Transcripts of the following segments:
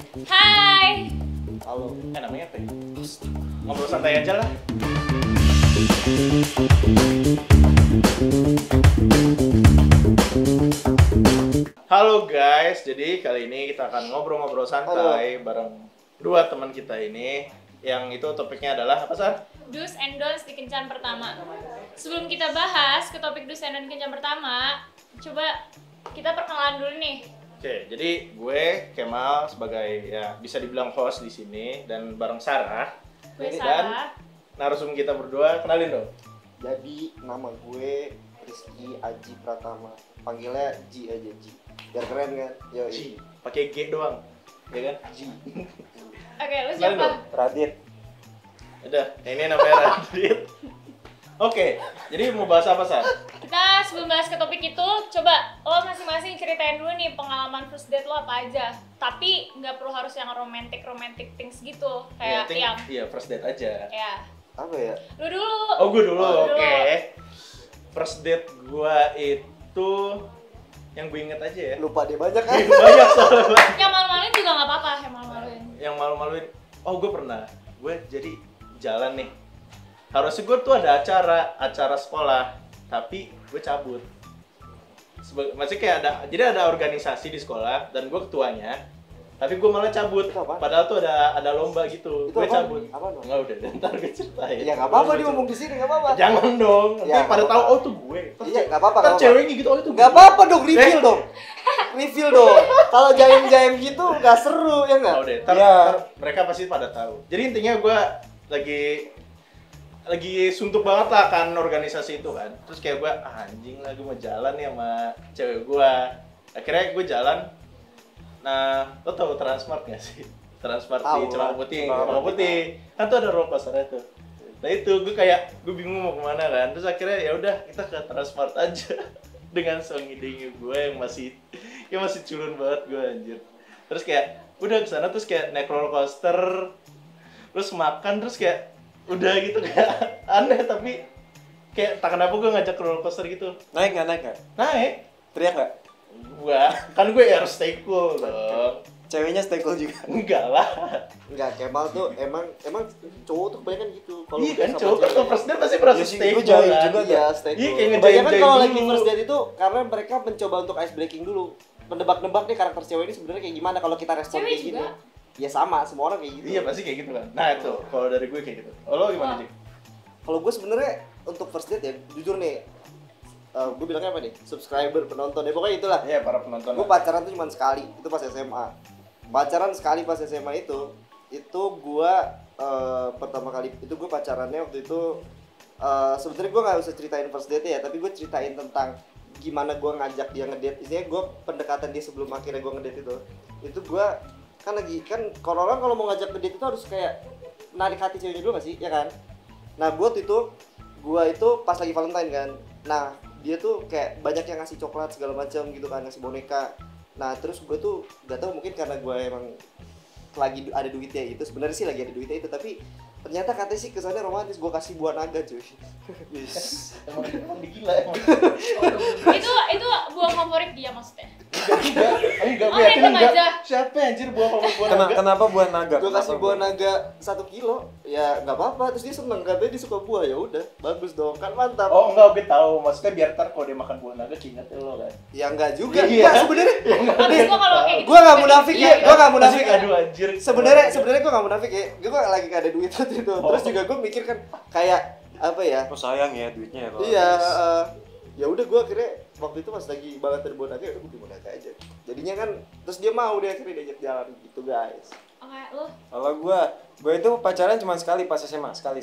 Hai. Halo. Namanya apa ya? Ngobrol santai aja lah. Halo guys, jadi kali ini kita akan ngobrol-ngobrol santai bareng dua teman kita ini. Yang itu topiknya adalah apa, Sar? Do's and don'ts di kencan pertama. Sebelum kita bahas ke topik do's and don'ts kencan pertama, coba kita perkenalan dulu nih. Oke, jadi gue Kemal sebagai ya bisa dibilang host di sini dan bareng Sarah. Gue Dan Sarah. narasumber kita berdua, kenalin dong. Jadi nama gue Rizky Aji Pratama. Panggilnya Ji aja Ji. Biar keren kan? Yo. G, pakai G doang. Ya kan? Ji. Oke, lu Kenalin dong. siapa? Radit. Udah, ini namanya Radit. Oke, jadi mau bahas apa, Sar? Kita sebelum bahas ke topik itu, coba lo masing-masing ceritain dulu nih pengalaman first date lo apa aja. Tapi nggak perlu harus yang romantic things gitu, kayak yang Iya, first date aja. ya. Apa ya? Lu dulu. Oh, gue dulu. Oh, lu Oke. dulu. First date gue itu yang gue inget aja ya. Lupa dia banyak kan? Banyak soalnya. Yang malu-maluin juga nggak apa-apa, yang malu-maluin. Yang malu-maluin. Oh, gue pernah. Gue jadi jalan nih. Harusnya gue tuh ada acara sekolah, tapi gue cabut. Maksudnya kayak ada organisasi di sekolah dan gue ketuanya, tapi gue malah cabut. Itu apaan? Padahal tuh ada lomba gitu. Itu Gue apaan? cabut. Apaan, Bang? Nggak udah, ntar gue ceritain. Ya nggak apa-apa dia ngomong di sini nggak apa-apa. Jangan dong, nanti Ya, pada nggak tahu apa-apa. oh tuh gue. Iya nggak apa-apa. Ntar ceweknya gitu, oh itu Nggak gue. apa-apa dong, reveal dong. Reveal dong. Kalau jaim-jaim gitu nggak seru ya nggak? Oh deh, ntar mereka pasti pada tahu. Jadi intinya gue lagi suntuk banget lah kan organisasi itu kan. Terus kayak gue anjing lah, gue mau jalan nih sama cewek gue. Akhirnya gue jalan. Nah, lo tau Transmart gak sih? Transmart Tahu di lah, Cempaka Putih. Kan tuh ada roll coaster-nya tuh. Nah itu gue bingung mau kemana kan. Terus akhirnya ya udah kita ke Transmart aja. Dengan songidenya gue yang masih culun banget gue anjir. Terus kayak udah kesana terus kayak naik roller coaster, terus makan, terus kayak udah gitu kayak aneh, tapi kayak tak kenapa gue ngajak ke roller coaster gitu. Naik nggak? Naik Teriak nggak? gue harus stay cool dong. Ceweknya stay cool juga. Enggak lah. Enggak, Kemal tuh emang cowok tuh kebanyakan gitu. Iya kan sama cowok kan cewek. kalau first date pasti merasa Iya sih, stay gue cool jahil kan. juga. Iya, stay Iya, cool. kayak Kebanyakan ngejaim-jaim kalau dulu. lagi first date itu karena mereka mencoba untuk ice breaking dulu. Menebak-nebak nih karakter cewek ini sebenarnya kayak gimana kalau kita respon Cewek kayak gini. juga? Ya sama, semua orang kayak gitu. Iya pasti kayak gitu kan. Nah itu kalau dari gue kayak gitu. Oh, lo gimana sih? Kalau gue sebenarnya untuk first date ya jujur nih, gue bilangnya apa nih? Subscriber, penonton ya pokoknya itulah. Iya para penonton. Gue pacaran tuh cuma sekali, itu pas SMA. Pacaran sekali pas SMA itu gue pertama kali itu gue pacarannya waktu itu sebenarnya gue nggak usah ceritain first date ya, tapi gue ceritain tentang gimana gue ngajak dia ngedate. Istilahnya gue pendekatan dia sebelum akhirnya gue ngedate itu gue kan orang kalau mau ngajak ngedate itu harus kayak menarik hati ceweknya dulu nggak sih, ya kan? Nah gue itu pas lagi Valentine kan, nah dia tuh kayak banyak yang ngasih coklat segala macam gitu kan, ngasih boneka. Nah terus gue tuh gak tahu mungkin karena gue emang lagi ada duitnya itu, sebenarnya sih lagi ada duitnya itu, tapi ternyata katanya sih kesannya romantis. Gue kasih buah naga cuy. Emang gila emang. Itu buah favorit dia maksudnya. Enggak, Oh, gue yakin random enggak. aja. Siapa anjir buah naga? Kenapa buah naga? Gue kasih Kenapa buah naga 1 kilo, ya nggak apa-apa. Terus dia seneng, katanya dia suka buah, ya udah bagus dong, kan mantap. Oh enggak, gue tahu. Maksudnya biar ntar kalau dia makan buah naga ingat lo kan. Ya enggak juga. Iya. Enggak sebenarnya. Habis gua kalau kayak gitu. Gue nggak munafik ya, gue nggak munafik. Aduh anjir. Sebenarnya gue nggak munafik ya. Gue lagi gak ada duit waktu itu. Terus juga gue mikir kan kayak apa ya? Oh sayang ya duitnya ya kalau Iya, habis. ya udah gue akhirnya waktu itu pas lagi banget dari buah naga, ya udah gue beli buah naga aja. Jadinya kan, terus dia mau dia akhirnya diajak jalan gitu guys. Oke, lu. Kalau gue itu pacaran cuma sekali pas SMA, sekali.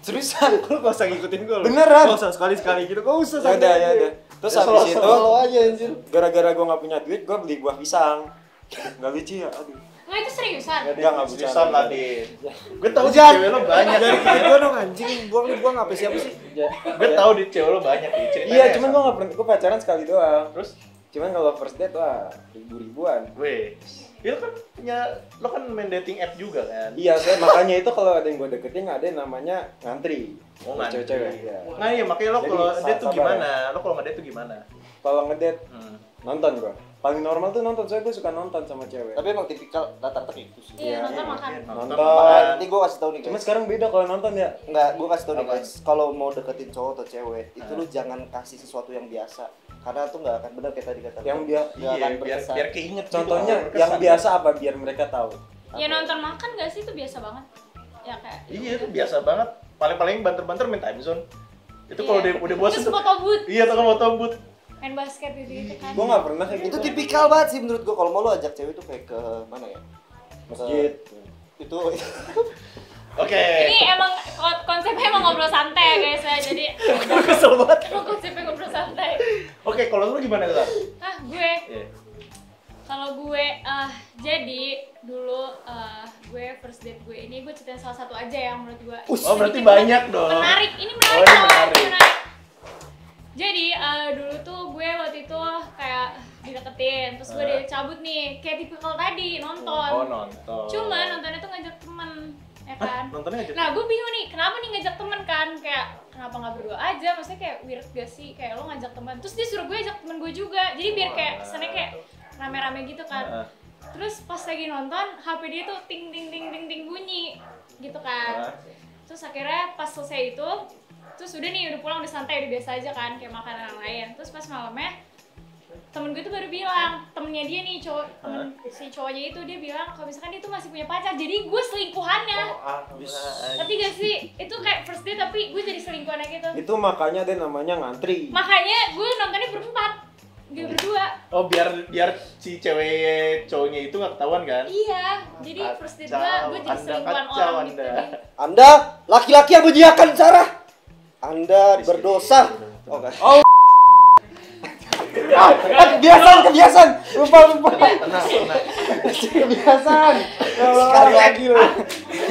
Seriusan? Lu gak usah ngikutin gue. Beneran? Gak usah sekali-sekali gitu, gak usah. Ya udah. Terus habis itu solo aja anjir. gara-gara gue nggak punya duit, gue beli buah pisang. Nggak lucu ya, aduh. Nggak, itu seriusan. Nggak bisa lah Din. Gue tahu di Jangan. cewek lo banyak. Dari gue dong anjing, buang apa siapa sih? Gue tahu di cewek lo banyak nih ceritanya. Iya, cuman gue nggak pernah, gue pacaran sekali doang. Terus, Cuman kalau first date wah ribuan. weh, ya lo kan main dating app juga kan? Iya, saya makanya itu kalau ada yang gue deketin ada yang namanya ngantri. Oh, Buat ngantri. cewek-cewek. Iya. Nah iya makanya lo Jadi, kalau date tuh sabar gimana? Lo kalau ngedate tuh gimana? Kalau ngedate nonton gue. paling normal tuh nonton, soalnya gue suka nonton sama cewek. Tapi emang tipikal rata-rata gitu sih. Iya, nonton makan. Nonton. Nanti gue kasih tau nih Cuma guys. sekarang beda kalau nonton ya. Enggak, gue kasih tau nih Apa? guys. Kalau mau deketin cowok atau cewek, itu lu jangan kasih sesuatu yang biasa. Karena tuh nggak akan benar kayak tadi kata lu. Yang dia Nggak akan biar berkesan. biar keinget. contohnya gitu, yang berkesan. biasa apa biar mereka tahu. Ya nonton makan gak sih itu biasa banget. Ya kayak. Iya itu biasa banget. Paling-paling banter-banter main time zone. Itu kalau Iya. udah bosan. Terus foto booth, Iya, tuh mau tobut. main basket gitu kan. Gue nggak pernah kayak Itu gitu. tipikal banget sih menurut gue. Kalau mau lu ajak cewek tuh kayak ke mana ya? Masjid. Itu Oke. Ini emang konsepnya emang ngobrol santai ya guys ya. Jadi Kesel banget. emang konsepnya ngobrol santai. Oke, kalau lu gimana tuh? Gue Iya. kalau gue jadi dulu gue first date gue ini gue ceritain salah satu aja yang menurut gue Oh, berarti sedikit banyak dong. menarik. Ini Oh, menarik. ini loh, menarik. menarik. Jadi dulu tuh gue waktu itu kayak dideketin, terus gue dicabut nih kayak tipikal tadi nonton. Oh, nonton. Cuma nontonnya tuh ngajak temen, ya kan? Nontonnya aja. Nah gue bingung nih, kenapa nih ngajak temen kan? Kayak kenapa nggak berdua aja? Maksudnya kayak weird gak sih? Kayak lo ngajak temen, terus dia suruh gue ajak temen gue juga. Jadi biar kayak kesannya kayak rame-rame gitu kan. Terus pas lagi nonton, HP dia tuh ting ting ting ting ting bunyi gitu kan. Terus akhirnya pas selesai itu, terus udah nih udah pulang udah santai udah biasa aja kan kayak makanan yang lain. Terus pas malamnya temen gue tuh baru bilang, temennya dia nih cowok, temen si cowoknya itu dia bilang kalau misalkan dia tuh masih punya pacar, jadi gue selingkuhannya. Ngerti gak sih? Itu kayak first date tapi gue jadi selingkuhannya gitu. Itu makanya ada namanya ngantri. Makanya gue nontonnya berempat, gak berdua. Oh, biar si cewek cowoknya itu nggak ketahuan kan? Iya, jadi first date gue jadi Anda selingkuhan kacau, orang gitu. Anda. Anda laki-laki yang menyiapkan Sarah. Anda berdosa. Oh enggak. Oh. Kebiasaan. Lupa. Tenang. Kebiasaan. Sekali lagi lu.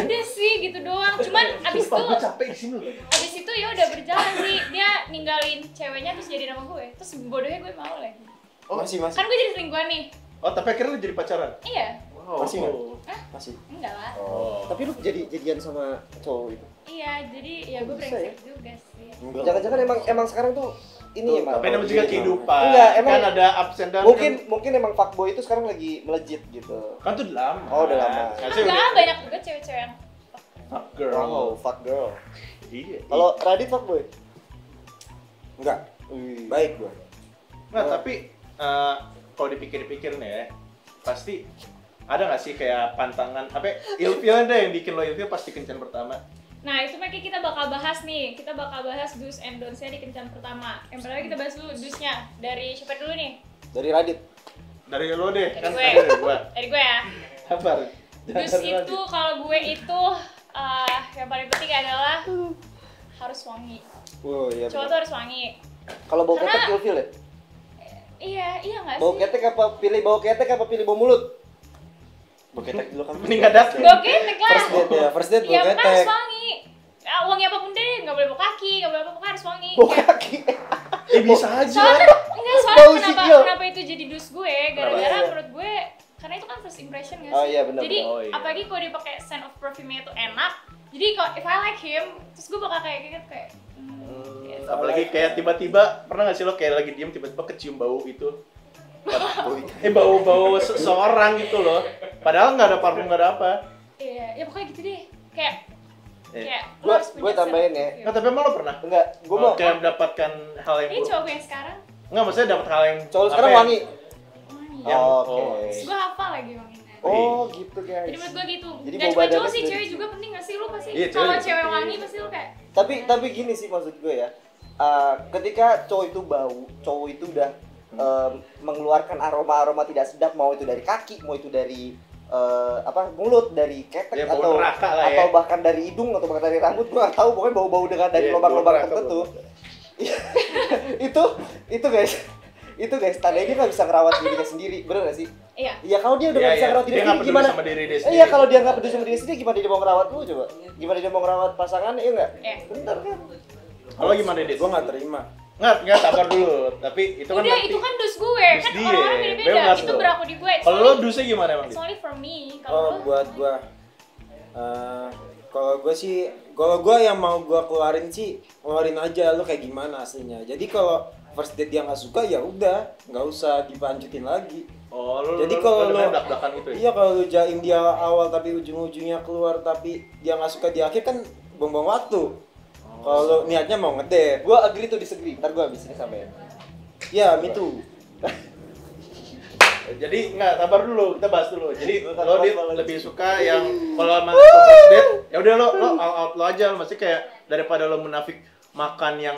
Udah sih gitu doang. Cuman abis Sumpah, gue itu capek di sini loh. abis itu ya udah berjalan sih, dia ninggalin ceweknya terus jadi nama gue, terus bodohnya gue mau lagi. Masih. Kan gue jadi selingkuhan nih. Oh, tapi akhirnya lu jadi pacaran? Iya. Wow. Masih nggak? Hah? Enggak lah. Oh. Tapi lu jadian sama cowok itu. Iya, jadi ya gue Bisa brengsek juga sih. Jangan-jangan emang sekarang tuh ini emang. Tapi namanya juga kehidupan. Enggak, emang kan ada ups and downs. mungkin emang fuckboy itu sekarang lagi melejit gitu. kan tuh udah lama. Oh, udah lama. Harusnya Enggak, udah- banyak juga cewek-cewek yang Fuck girl. Wow, fuck girl. Iya. Kalau Radit fuckboy? Enggak. Wih. Baik gue. Nah, tapi kalau dipikir-pikir nih ya, pasti ada nggak sih kayak pantangan apa ilfeel deh yang bikin lo ilfeel pasti kencan pertama. Nah, itu makanya kita bakal bahas nih. Kita bakal bahas do's and don'ts-nya di kencan pertama. Yang pertama kita bahas dulu do's-nya. Dari siapa dulu nih? Dari Radit. Dari lo deh, Dari kan gue. tadi dari gua. Dari gue ya. Sabar. Do's itu kalau gue itu yang paling penting adalah harus wangi. Oh iya. Cowok tuh harus wangi. Kalau bau Karena- ketek ilfeel ya? Iya nggak Bau sih? ketek apa pilih bau ketek apa pilih bau mulut? Bau ketek dulu kan. Mending nggak datang. Bau ketek lah. First date ya, first date Iya, bau pokoknya harus ketek. wangi. Wangi apapun deh, nggak boleh bau kaki, nggak boleh apa-apa, harus wangi. Bau kaki. Bisa aja. Soalnya Bau kenapa sikil. kenapa itu jadi dus gue? Gara-gara Kenapa? menurut gue karena itu kan first impression nggak Oh sih? iya, benar, Jadi benar. Oh iya. apalagi kalau dia pakai scent of perfume-nya itu enak. Jadi kalau if I like him, terus gue bakal kayak gitu. Gitu. Apalagi kayak tiba-tiba pernah nggak sih lo kayak lagi diem tiba-tiba kecium bau itu? Bau-bau seseorang gitu loh. Padahal nggak ada parfum nggak ada apa. Iya, ya pokoknya gitu deh. Kayak lo Gua harus punya gue tambahin scent ya. of perfume. Nggak, tapi emang lo pernah? Enggak, gue mau Kayak mendapatkan hal yang Ini buruk. cowok gue yang sekarang Nggak, maksudnya dapat hal yang cowok apa sekarang ya? wangi. wangi. Yang- Oke. oh. Terus gue hafal lagi wanginya. Oh, gitu guys. Jadi menurut gue gitu. Jadi Dan bau cuma badannya cowok sih, sudah cewek dicium. juga penting gak sih? Lu pasti Iya, cewek kalau juga cewek penting. wangi pasti lu kayak Tapi gini sih maksud gue ya. Ketika cowok itu bau, cowok itu udah mengeluarkan aroma-aroma tidak sedap, mau itu dari kaki, mau itu dari mulut, dari ketek Ya, bau atau neraka lah ya. atau bahkan dari hidung atau bahkan dari rambut, gue nggak tahu, pokoknya bau-bau dengan dari Iya, lubang-lubang bau neraka, tertentu. bau itu guys tandanya dia nggak bisa ngerawat dirinya sendiri, bener gak sih? iya. Iya, kalau dia udah nggak bisa ngerawat Dia dirinya nggak sendiri peduli gimana? sama diri dia sendiri. Iya, kalau dia nggak peduli sama diri sendiri, gimana dia mau ngerawat lu coba? Gimana dia mau ngerawat pasangannya, iya nggak? Iya. Bener kan? Kalau gimana Dit? Gue nggak terima. Nggak, sabar dulu. Tapi itu kan Udah, nanti- itu kan dus gue, Dus kan dia. orang-orang beda-beda. Bebas Itu dong. berlaku di gue. Kalau lo dusnya gimana emang? It's Dit? only for me. Oh, Kalau lo buat gue, kalau gue yang mau gue keluarin sih, keluarin aja lu kayak gimana aslinya. Jadi kalau first date dia nggak suka ya udah nggak usah dilanjutin lagi. Oh, Jadi kalau lu lo belak-belakan gitu ya? iya kalau lu jaim dia awal tapi ujung-ujungnya keluar tapi dia nggak suka di akhir kan buang-buang waktu. Kalau lo niatnya mau ngedate, Gua agree to disagree. Ntar gua habis ini sampein. ya me too. Jadi enggak, sabar dulu, kita bahas dulu. Jadi Gua lo takut malah. lebih suka yang kalau sama first date, ya udah lo all out lo aja, masih kayak daripada lo munafik makan yang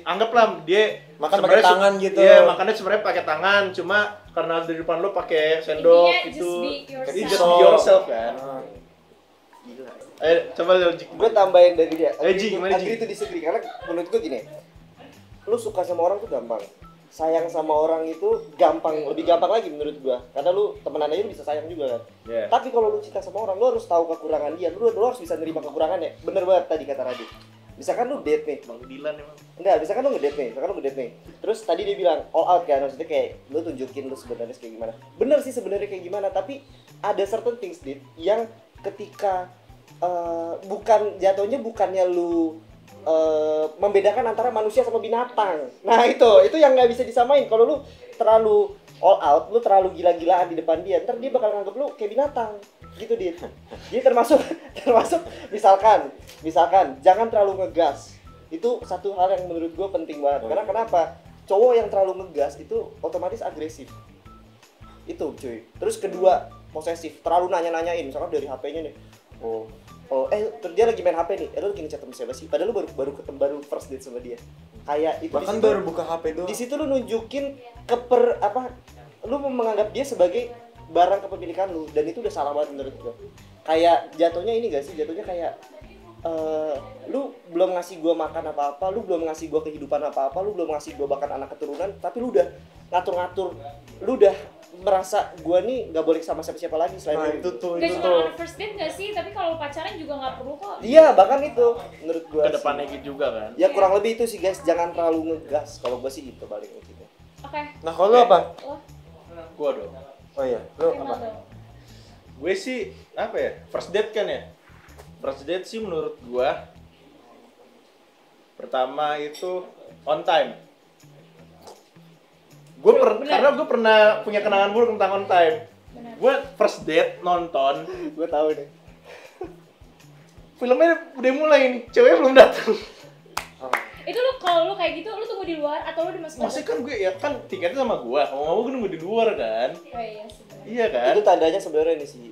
anggaplah dia Makan sebenarnya pakai tangan gitu. Iya, makannya sebenarnya pakai tangan, cuma karena di depan lo pakai sendok Intinya itu. just be Just yourself. be yourself kan. Nah, Gila. Ayo coba lo Jik. Gue tambahin dari dia. Ji, gimana, Ji? Agree to disagree karena menurut gue gini. Lu suka sama orang tuh gampang. Sayang sama orang itu gampang, lebih gampang lagi menurut gua. Karena lu temenan aja lu bisa sayang juga kan. Yeah. Tapi kalau lu cinta sama orang, lu harus tahu kekurangan dia. Lu harus bisa nerima kekurangannya. Bener banget tadi kata Radit. Misalkan lu date nih. Bang Dilan emang. Enggak, misalkan lu ngedate nih. Terus tadi dia bilang all out kan, maksudnya kayak lu tunjukin lu sebenarnya kayak gimana. Bener sih sebenarnya kayak gimana, tapi ada certain things dit yang ketika bukan jatuhnya bukannya lu membedakan antara manusia sama binatang. Nah itu yang nggak bisa disamain. Kalau lu terlalu all out, lu terlalu gila-gilaan di depan dia, ntar dia bakal nganggap lu kayak binatang gitu dit. Jadi termasuk misalkan jangan terlalu ngegas. Itu satu hal yang menurut gue penting banget. Karena kenapa? Cowok yang terlalu ngegas itu otomatis agresif. Itu cuy. Terus kedua, posesif, terlalu nanya-nanyain. Misalkan dari HP-nya nih. Terus dia lagi main HP nih. Lu lagi ngechat sama siapa sih? Padahal lu baru first date sama dia. Kayak itu bahkan disitu, baru buka HP doang. di situ lu nunjukin lu menganggap dia sebagai barang kepemilikan lu, dan itu udah salah banget menurut gua. Kayak jatuhnya ini gak sih? Jatuhnya kayak lu belum ngasih gua makan apa-apa, lu belum ngasih gua kehidupan apa-apa, lu belum ngasih gua bahkan anak keturunan, tapi lu udah ngatur-ngatur, lu udah merasa gua nih nggak boleh sama siapa-siapa lagi selain Nah, lu. itu tuh Gak cuma on first date gak sih, tapi kalau pacaran juga gak perlu kok. Iya, bahkan itu menurut gua Kedepannya sih. gitu juga kan. Ya kurang lebih itu sih guys, jangan terlalu ngegas. Kalau gua sih gitu paling gitu. Oke. Nah, kalau lu apa? Lo Gua dong. Oh iya, lu kenal apa? dong. Gue sih apa ya? First date kan ya? First date sih menurut gua pertama itu on time. Bener. Karena gue pernah punya kenangan buruk tentang on time. Bener. Gue first date nonton, Gua tahu nih. filmnya udah mulai nih, ceweknya belum datang. Itu lu kalau lu kayak gitu, lu tunggu di luar atau lu dimasukin? Maksudnya kan gue ya kan tiketnya sama gua, mau gue nunggu di luar kan. Oh iya sebenarnya. Iya kan? Itu tandanya sebenarnya nih sih.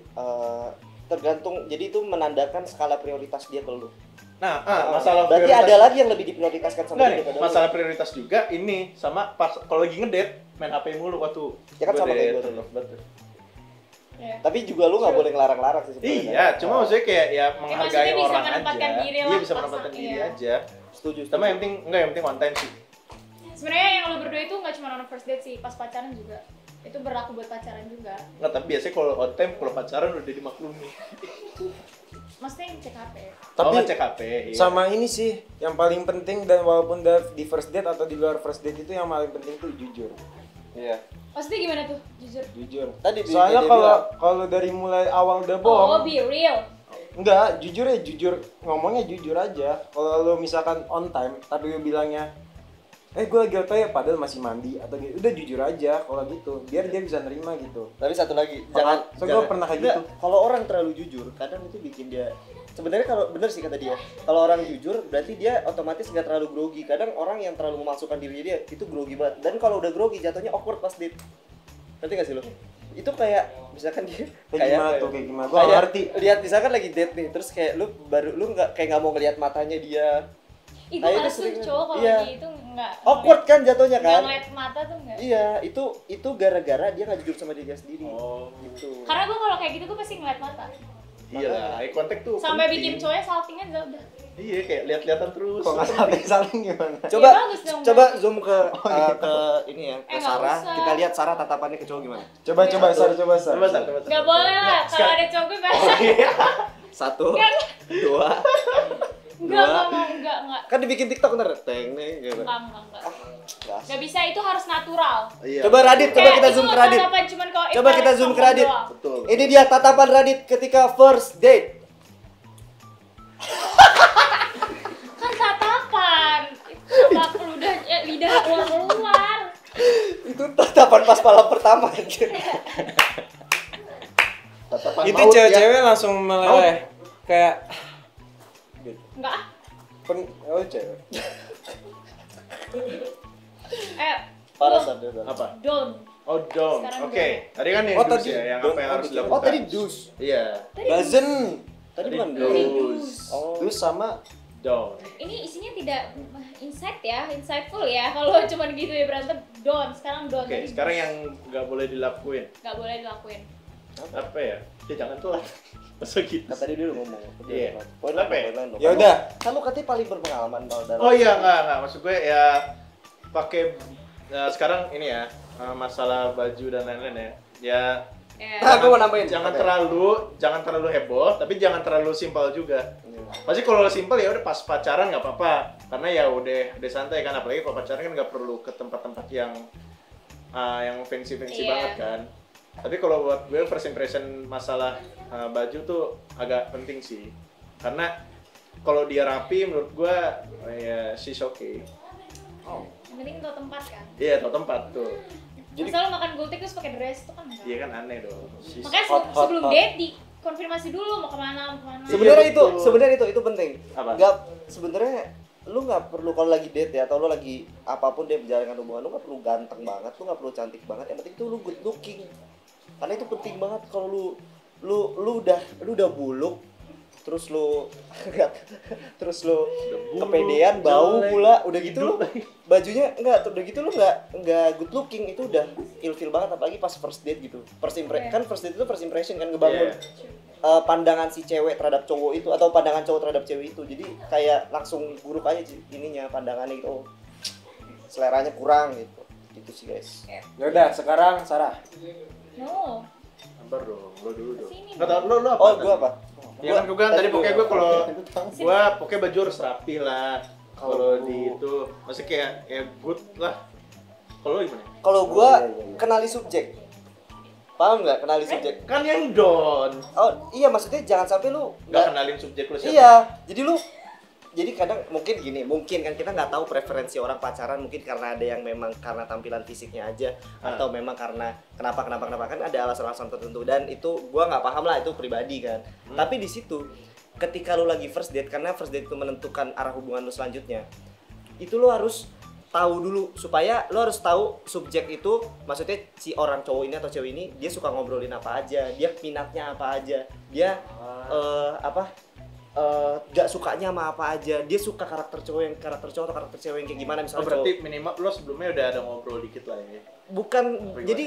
Tergantung, jadi itu menandakan skala prioritas dia ke lu. Nah, masalah berarti prioritas. ada lagi yang lebih diprioritaskan sama Enggak dia nih, daripada masalah lu. prioritas juga ini sama pas kalau lagi ngedate main HP mulu waktu. Ya kan sama kayak gua date, tuh. love banget. Iya. Tapi juga lu nggak boleh ngelarang-larang sih sebenarnya. Iya, cuma maksudnya kayak ya menghargai maksudnya bisa orang menempatkan aja. diri Iya, lah, bisa pas- menempatkan diri iya. aja. Setuju. Sama yang penting yang penting on time sih. Sebenarnya yang lu berdua itu nggak cuma on first date sih, pas pacaran juga. Itu berlaku buat pacaran juga. Nggak, tapi biasanya kalau on time kalau pacaran udah dimaklumi. Maksudnya yang cek HP. Tapi Tapi cek HP. Iya. sama ini sih yang paling penting, dan walaupun di first date atau di luar first date itu yang paling penting tuh jujur. Iya. Maksudnya gimana tuh? Jujur. Jujur. Tadi Soalnya dia kalau bilang, kalau dari mulai awal udah Oh, bohong, be real. enggak, jujur ya jujur, ngomongnya jujur aja. Kalau lu misalkan on time tapi lu bilangnya gue lagi OTW ya padahal masih mandi atau gitu, udah jujur aja kalau gitu, biar dia bisa nerima gitu. tapi satu lagi, So, gua pernah kayak Enggak, gitu. kalau orang terlalu jujur, kadang itu bikin dia sebenarnya, kalau bener sih kata dia, kalau orang jujur berarti dia otomatis nggak terlalu grogi. Kadang orang yang terlalu memasukkan diri dia itu grogi banget, dan kalau udah grogi jatuhnya awkward pas date. Ngerti gak sih lo? Itu kayak misalkan dia Kayak gimana tuh, kayak gimana? Gua nggak kayak ngerti. lihat misalkan lagi date nih, terus kayak lu nggak mau ngelihat matanya dia. Itu Nah, itu harus tuh sering- cowok kalau iya. lagi itu nggak Awkward kan jatuhnya nggak kan? ngeliat mata tuh nggak. Iya, itu gara-gara dia nggak jujur sama diri dia sendiri. Oh, Gitu. Karena gue kalau kayak gitu gue pasti ngeliat mata. iya lah, eye contact tuh Sampai penting. bikin cowoknya salting aja udah. Iya, kayak lihat-lihatan terus. Kok nggak saling gimana? Coba Ya, bagus dong, coba bagus. zoom ke ke ini ya, ke nggak Sarah. usah. Kita lihat Sarah tatapannya ke cowok gimana. Coba Coba, Sar. coba, Sar. Nggak boleh lah kalau ada cowok gue bahasa. Satu, dua. Enggak. Kan dibikin TikTok ntar. Teng nih gitu. Enggak. Gas. Nggak bisa, itu harus natural. Iya. Coba Radit, coba Kayak kita itu zoom ke nggak Radit. tatapan, cuman kalau Coba itu kita harus zoom ke ngomong Radit. doang. Betul. Ini dia tatapan Radit ketika first date. Kan tatapan. Itu nggak perlu udah lidah Udah keluar. Itu tatapan pas malam pertama anjir. Tatapan Itu maut, cewek-cewek langsung meleleh. Kayak gitu. Enggak ah. Oh, cewek. Parah belum. sadar. Apa? Don't. Oh, don't. Sekarang Oke. Tadi kan yang Oh, dus tadi ya, yang don't. apa yang harus Oh, dilakukan. Oh, tadi dus. Iya. Doesn't. Tadi bukan Tadi dus. dus. Oh. Dus sama Don't. Ini isinya tidak insightful ya. Kalau cuma gitu ya berantem, don't. Sekarang don't. Oke, sekarang yang nggak boleh dilakuin. Nggak boleh dilakuin. Apa ya? Ya jangan telat. Masa gitu. Nah, tadi dulu ngomong. Iya. Poin Apa ya? lain dong. Ya udah. Kan lu katanya paling berpengalaman kalau dalam. Oh iya, enggak. Maksud gue ya pakai sekarang ini ya, masalah baju dan lain-lain ya. Ya Nah, gue mau nambahin. jangan terlalu heboh, tapi jangan terlalu simpel juga. Pasti kalau simpel ya udah pas pacaran nggak apa-apa, karena ya udah santai kan, apalagi kalau pacaran kan nggak perlu ke tempat-tempat yang fancy Iya. banget kan. Tapi kalau buat gue first impression masalah baju tuh agak penting sih, karena kalau dia rapi menurut gue ya she's okay. Yang penting tahu tempat kan. Iya, tau tempat tuh. Jadi- Masa lo makan gultik terus pakai dress tuh kan enggak. Iya kan aneh dong. Makanya Hot, hot, sebelum hot. date dikonfirmasi dulu mau kemana. Sebenarnya Iya, itu, betul. sebenarnya itu penting. Apa? Nggak, sebenarnya lu nggak perlu kalau lagi date ya, atau lu lagi apapun deh menjalankan hubungan, lu nggak perlu ganteng banget, lu nggak perlu cantik banget. Yang penting itu lu good looking. Karena itu penting banget kalau lu udah buluk, terus lu buluk, kepedean, bau jelek, pula, udah gitu lu hidup. bajunya udah gitu lu nggak good looking, itu udah ilfil banget, apalagi pas first date gitu. Kan first date itu first impression kan, ngebangun Iya. pandangan si cewek terhadap cowok itu atau pandangan cowok terhadap cewek itu. Jadi kayak langsung buruk aja ininya, pandangannya gitu. Oh, seleranya kurang gitu. Gitu sih guys. Ya udah, sekarang Sarah. No. Sabar dong, lo dulu dong. Sini. Nggak tahu lo apa? Oh, tadi? gua apa? Ya kan gue tadi pokoknya gue kalau Tadi gue pokoknya baju harus rapi lah. Kalau di itu masih kayak good lah. Kalau lo gimana? Kalau gua Oh, iya, iya. kenali subjek. Paham nggak kenali subjek? Kan yang don. Oh iya, maksudnya jangan sampai lu Nggak kenalin subjek lo siapa? Iya, jadi kadang mungkin gini, mungkin kan kita nggak tahu preferensi orang pacaran, mungkin karena ada yang memang karena tampilan fisiknya aja, atau memang karena kenapa kan ada alasan-alasan tertentu, dan itu gua nggak paham lah, itu pribadi kan. Tapi di situ ketika lu lagi first date, karena first date itu menentukan arah hubungan lu selanjutnya, itu lu harus tahu dulu, supaya lu harus tahu subjek itu, maksudnya si orang cowok ini atau cewek ini dia suka ngobrolin apa aja, dia minatnya apa aja, dia gak sukanya sama apa aja, dia suka karakter cowok atau karakter cewek yang kayak gimana, Oh, misalnya berarti cowok. minimal lo sebelumnya udah ada ngobrol dikit lah ya. Bukan, Gimana? jadi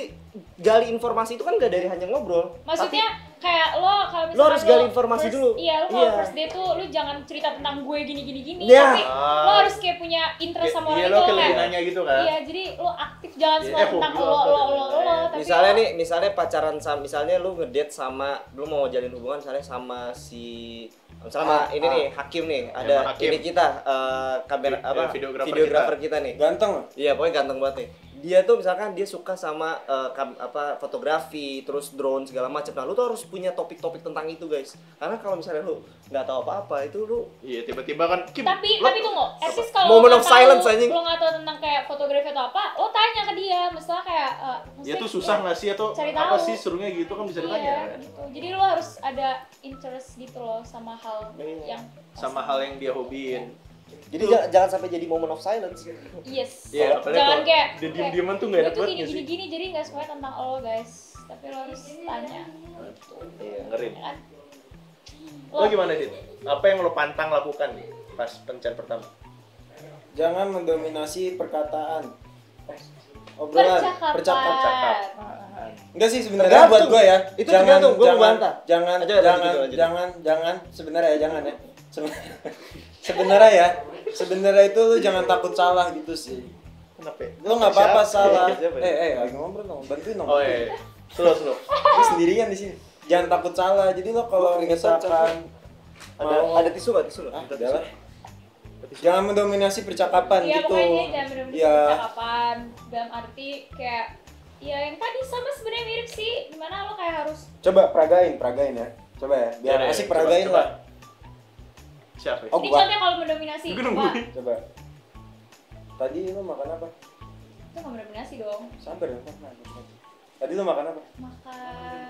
gali informasi itu kan gak dari hanya ngobrol. Maksudnya kayak lo kalau misalnya Lo harus gali informasi dulu. Iya, lo kalau Iya. first date tuh lo jangan cerita tentang gue gini. Iya. Tapi lo harus kayak punya interest sama orang Iya, itu lo kayak kayak. lebih nanya gitu kan. Iya, jadi lo aktif, jangan Iya, semua tentang hobi lo lo apa, tapi Misalnya lo- nih, misalnya pacaran sama, misalnya lu ngedate sama, lu mau jalin hubungan misalnya sama misalnya ini nih Hakim nih, ada Hakim. ini kita kamera videografer kita nih. Ganteng. Iya, pokoknya ganteng banget nih. Dia tuh misalkan dia suka sama fotografi, terus drone segala macam. Nah, lu tuh harus punya topik-topik tentang itu, guys. Karena kalau misalnya lu nggak tahu apa-apa, itu lu Iya, tiba-tiba kan Kim, tapi lo- tunggu, at least kalau Moment lo of nggak silence, tahu, anjing. lo nggak tahu tentang kayak fotografi atau apa, lo tanya ke dia, misalnya kayak Ya maksudnya tuh susah nggak sih atau cari apa tahu. sih serunya gitu kan bisa ditanya Iya, kan? gitu. Jadi lo harus ada interest gitu loh sama hal yang Sama hal yang dia hobiin. jadi jangan sampai jadi moment of silence. yes. Iya, apalagi Jangan kalau kayak dia diem-dieman tuh nggak gue enak tuh banget nggak sih? gini, jadi nggak semuanya tentang lo guys, tapi lo harus tanya. Iya, ngeri. Ya kan? Lo gimana sih? Apa yang lo pantang lakukan nih pas kencan pertama? Jangan mendominasi perkataan. Obrolan, Percakapan. Enggak sih sebenarnya Tergantung. buat gua ya. Itu tergantung, gua mau bantah. Jangan Lanjut, jangan lanjut. jangan sebenarnya ya jangan ya. Sebenarnya ya. Sebenarnya itu lu jangan takut salah gitu sih. Kenapa ya? Lu nggak apa-apa Siapa? salah. Siapa ya? Lagi ngobrol dong, bantuin dong. Oh iya, slow. Lu sendirian di sini. Jangan takut salah. Jadi lo kalau Gua keringetan, misalkan Ada tisu nggak? Tisu nggak? udah lah. Jangan mendominasi percakapan Iya, gitu. pokoknya dia jangan benar-benar Iya. percakapan dalam arti kayak ya yang tadi sama sebenarnya mirip sih, dimana lo kayak harus Coba peragain ya. Coba ya, biar Ya, asik coba, peragain coba. lah. Siapa ya? Oh, ini gua. contohnya kalau mendominasi Gue apa? nungguin. Coba. Tadi lu makan apa? Itu nggak mendominasi dong. Sabar ya. Tadi lu makan apa? Makan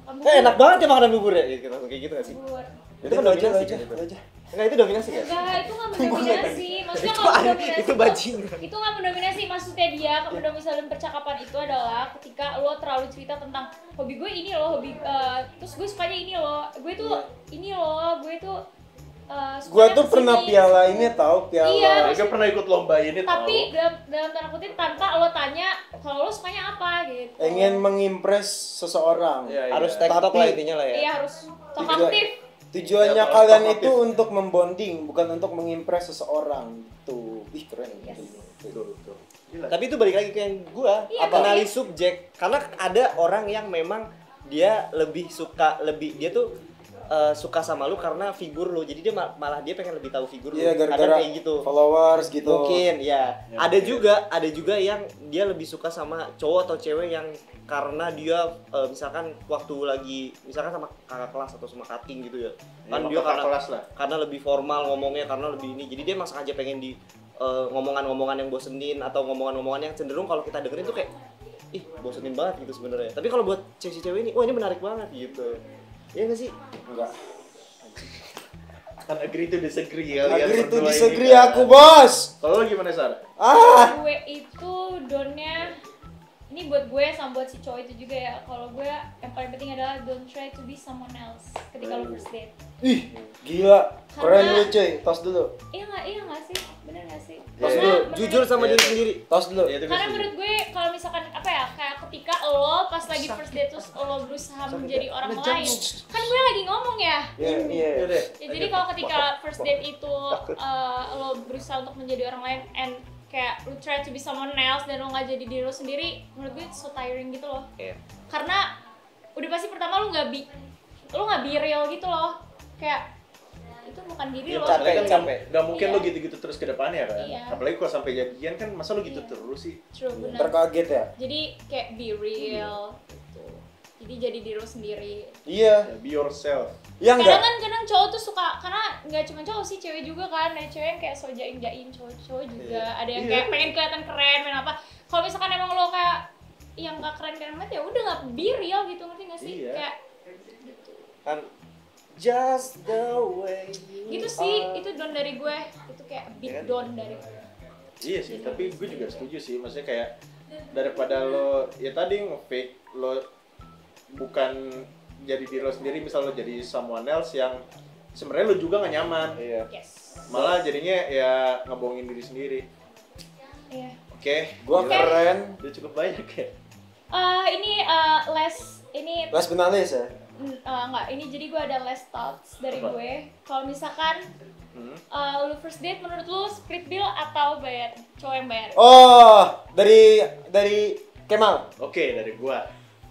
Enak banget ya makanan bubur ya? Gitu, langsung kayak gitu gak sih? bubur. Itu kan dominasi kan? aja. Enggak, itu dominasi kan? Enggak, itu nggak mendominasi. Maksudnya nggak mendominasi. Itu bajingan. Itu nggak mendominasi. Maksudnya dia mendominasi dalam percakapan itu adalah ketika lo terlalu cerita tentang hobi gue ini loh, terus gue sukanya ini loh, gue tuh ini loh, gue tuh Gua sukanya tuh kesini. pernah piala ini tahu piala. Iya. Mereka pernah ikut lomba ini Tapi tau. dalam tanda kutip tanpa lo tanya kalau lo sukanya apa gitu. Ingin mengimpress seseorang. Iya, Harus iya. tektok Tapi- lah intinya lah ya. Iya harus talkatif. Tujuannya Ya, kalian provokatif. itu untuk membonding, bukan untuk mengimpress seseorang. Tuh, ih keren. Yes. Betul, betul. Gila. Tapi itu balik lagi ke yang gua, Iya, analis iya. subjek. Karena ada orang yang memang dia lebih suka dia tuh suka sama lu karena figur lu. Jadi dia malah dia pengen lebih tahu figur lu. Iya, Kadang gara-gara kayak gitu. followers gitu. Mungkin ya. Ya, Ada mungkin. ada juga yang dia lebih suka sama cowok atau cewek yang karena dia misalkan waktu lagi misalkan sama kakak kelas atau sama cutting gitu ya. Kan dia kakak karena kelas lah. karena lebih formal ngomongnya, karena lebih ini. Jadi dia emang sengaja pengen di ngomongan-ngomongan yang bosenin atau ngomongan-ngomongan yang cenderung kalau kita dengerin tuh kayak ih bosenin banget gitu sebenarnya. Tapi kalau buat cewek-cewek ini, wah ini menarik banget gitu. Iya nggak sih? Enggak. Kan agree to disagree kalian. Agree to berdua ini disagree kan. aku, Bos. Kalau lo gimana, Sarah? Gue itu donnya ini buat gue sama buat si cowok itu juga ya. Kalau gue yang paling penting adalah don't try to be someone else ketika lo first date. Ih, gila. Keren Karena- lu, cuy. Tos dulu. Iya nggak sih? Bener nggak sih? Tos Karena dulu. menurut- Jujur sama Iya, diri iya. sendiri. Tos dulu. Iya, itu Karena gue menurut gue kalau misalkan apa ya kayak ketika lo pas lagi first date terus lo berusaha menjadi orang lain, kan gue lagi ngomong ya. Iya, iya. setuju. Deh. Ya, jadi kalau ketika first date itu lo berusaha untuk menjadi orang lain and kayak lu try to be someone else dan lo nggak jadi diri lo sendiri, menurut gue it's so tiring gitu loh. Iya. Karena udah pasti pertama lo nggak be real gitu loh, kayak itu bukan diri Iya, lo. capek, kan capek. Gak mungkin Iya. lo gitu-gitu terus ke depannya kan. Iya. Apalagi kalau sampai jadian kan masa lo gitu Iya. terus sih. True, benar. Terkaget ya? Jadi kayak be real gitu. Jadi jadi diri lo sendiri. Iya. Ya, be yourself. Iya enggak? Kadang cowok tuh suka, karena nggak cuma cowok sih, cewek juga kan. Ada cewek yang kayak so jaim-jaim, cowok juga. Iya. Ada yang Iya. kayak pengen kelihatan keren, main apa. Kalau misalkan emang lo kayak yang gak keren-keren banget ya udah nggak be real gitu, ngerti nggak sih? Iya. Kayak Kan just the way you gitu sih, are. itu don dari gue. Itu kayak big Iya kan? don dari Iya sih, tapi gue juga setuju sih. Maksudnya kayak daripada lo ya tadi nge-fake lo bukan jadi diri lo sendiri, misal lo jadi someone else yang sebenarnya lo juga gak nyaman. Iya. yes. Malah jadinya ya ngebohongin diri sendiri. Iya. Oke, Gua gila. keren. Udah cukup banyak ya. Ini Les benalis ya? enggak, ini jadi gue ada last thoughts dari Apa? gue. Kalau misalkan lu first date, menurut lu split bill atau bayar? Cowok yang bayar? Oh, dari Kemal. Oke, dari gua.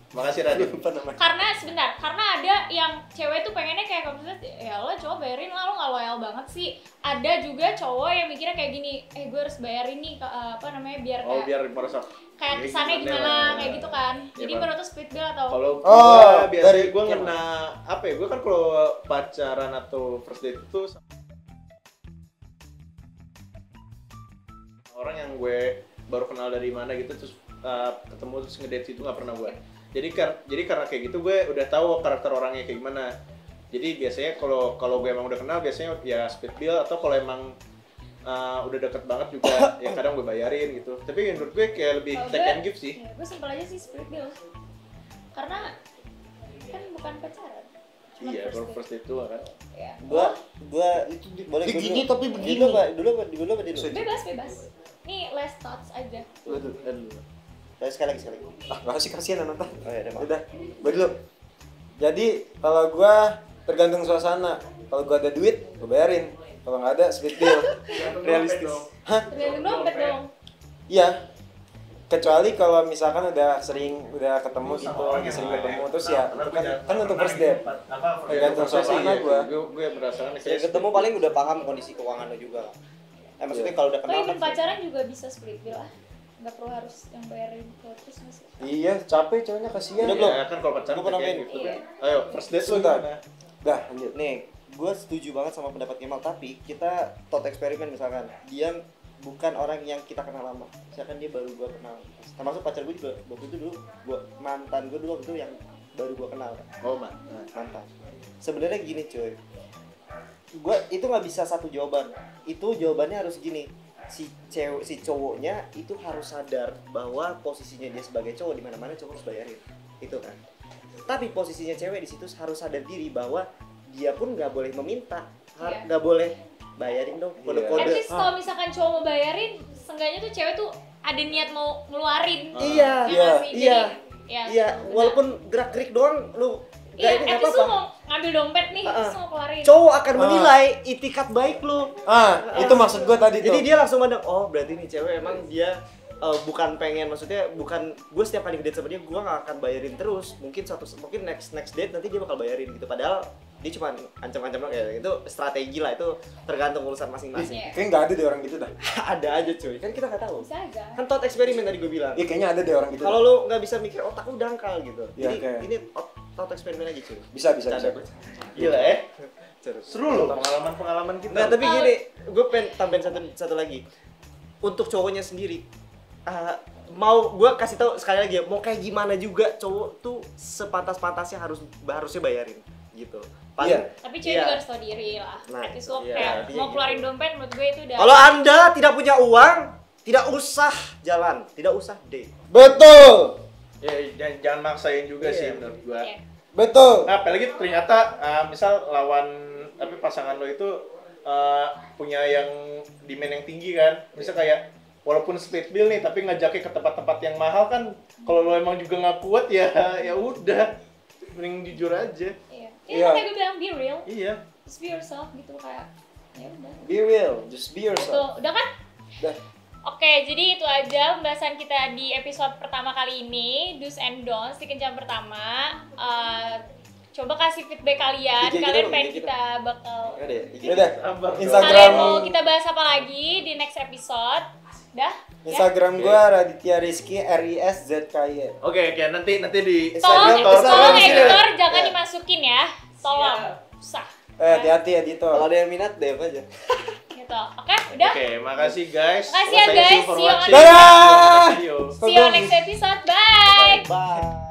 Makasih Radit. Lupa namanya. Karena sebentar, karena ada yang cewek tuh pengennya kayak kalau misalnya ya lo cowok bayarin lah, lo nggak loyal banget sih. Ada juga cowok yang mikirnya kayak gini, gue harus bayarin nih apa namanya biar Oh, kayak biar merasa kayak ya, kesannya gimana gimana lah. kayak gitu kan. Ya, Jadi Bang. menurut lu split bill atau kalau Oh, gua biasanya dari gua Kemal. ngena apa ya? Gua kan kalau pacaran atau first date itu orang yang gue baru kenal dari mana gitu terus ketemu terus ngedate itu nggak pernah gue. Jadi karena kayak gitu gue udah tahu karakter orangnya kayak gimana. Jadi biasanya kalau gue emang udah kenal biasanya ya split bill, atau kalau emang udah deket banget juga ya kadang gue bayarin gitu. Tapi menurut gue kayak lebih Kalau take gue- and give sih. ya, gue simpel aja sih split bill. Karena kan bukan pacaran. Cuma Iya, baru first date doang kan. Ya. Gua itu boleh gua Begini dulu. tapi begini. Dulu apa dulu? Bebas. Nih last thoughts aja. Sekali lagi. Ah, gak sih, kasihan yang nonton. Oh, ya, udah, maaf. Udah, gue dulu. Jadi kalau gua tergantung suasana. Kalau gua ada duit, gua bayarin. Kalau nggak ada, split bill. Realistis. Hah? Tergantung dompet dong. Iya. Kecuali kalau misalkan udah ketemu Sama gitu, orang yang sering lain. ketemu terus Nah, ya karena itu gue kan, jangan- kan untuk pernah first date. Tergantung suasana gua. Gue merasakan Saya ketemu paling udah paham kondisi keuangan lo juga. Maksudnya kalau udah Oh, kenal even kan pacaran juga bisa split bill lah. Nggak perlu harus yang bayarin ke terus masih. Iya, capek cowoknya, kasihan. Udah belum? Ya kan kalau pacaran Gua pernah kayak main. gitu Iya. kan. Ayo, first date lu Sebentar. gimana? Dah, lanjut. nih, gue setuju banget sama pendapat Kemal, tapi kita thought eksperimen misalkan dia bukan orang yang kita kenal lama. Misalkan dia baru gua kenal. Termasuk pacar gue juga waktu itu dulu, mantan gue dulu waktu itu yang baru gua kenal. Oh, mantan. Sebenarnya gini cuy, gua itu nggak bisa satu jawaban. Itu jawabannya harus gini. Si cowoknya itu harus sadar bahwa posisinya dia sebagai cowok di mana-mana cowok harus bayarin. Itu kan. Tapi posisinya cewek di situ harus sadar diri bahwa dia pun nggak boleh meminta, nggak boleh bayarin dong kode-kode. At least kalau misalkan cowok mau bayarin, seenggaknya tuh cewek tuh ada niat mau ngeluarin. Iya, iya. Walaupun gerak-gerik doang, lu iya, nggak at least apa-apa. lu mau ngambil dompet nih, terus mau keluarin. Cowok akan menilai itikat baik lu. Itu maksud gue tadi tuh. Jadi dia langsung mandang, oh berarti nih cewek emang dia bukan pengen, maksudnya bukan gue setiap kali date sama dia gue gak akan bayarin terus, mungkin next date nanti dia bakal bayarin gitu, padahal dia cuma ancam-ancam doang ya. Itu strategi lah, itu tergantung urusan masing-masing. Kayaknya nggak ada deh orang gitu dah. Ada aja cuy, kan kita nggak tahu. Bisa aja. Kan thought eksperimen tadi gue bilang. Iya kayaknya ada deh orang gitu. Kalau lu nggak bisa mikir, otak lu dangkal gitu. Ya, Jadi kayak... ini thought eksperimen aja cuy. Bisa. Gila seru loh pengalaman kita. Nah tapi gini, gue pengen tambahin satu lagi. Untuk cowoknya sendiri, mau gue kasih tahu sekali lagi ya, mau kayak gimana juga cowok tuh sepantas-pantasnya harusnya bayarin gitu. Tapi cewek juga harus tahu diri lah. At least lo kayak mau keluarin dompet, menurut gue itu udah. Kalau Anda tidak punya uang, tidak usah jalan, tidak usah date. Betul. Ya jangan maksain juga sih menurut gua. Betul. Nah, apalagi ternyata misal lawan pasangan lo itu punya yang demand yang tinggi kan. Misal kayak walaupun split bill nih tapi ngajaknya ke tempat-tempat yang mahal kan, kalau lo emang juga nggak kuat ya udah mending jujur aja. Iya, kayak gue bilang be real. Iya. Just be yourself gitu kayak. Ya udah. Be real, just be yourself. Tuh, udah kan? Udah. Oke, jadi itu aja pembahasan kita di episode pertama kali ini, do's and don'ts di kencan pertama. Coba kasih feedback kalian, kalian pengen kita bakal. Udah. Kalian Instagram mau kita bahas apa lagi di next episode? Dah? Instagram gua Raditya Rizky RISZKY. Oke, nanti di Tolong Instagram. editor jangan dimasukin ya. Tolong. Susah. Hati-hati editor. Kalau ada yang minat DM aja. Gitu. Oke, udah. Oke, makasih guys. Makasih ya, guys. Thank you for See you on watching. Dadah! See you. See you next episode. Bye. Bye.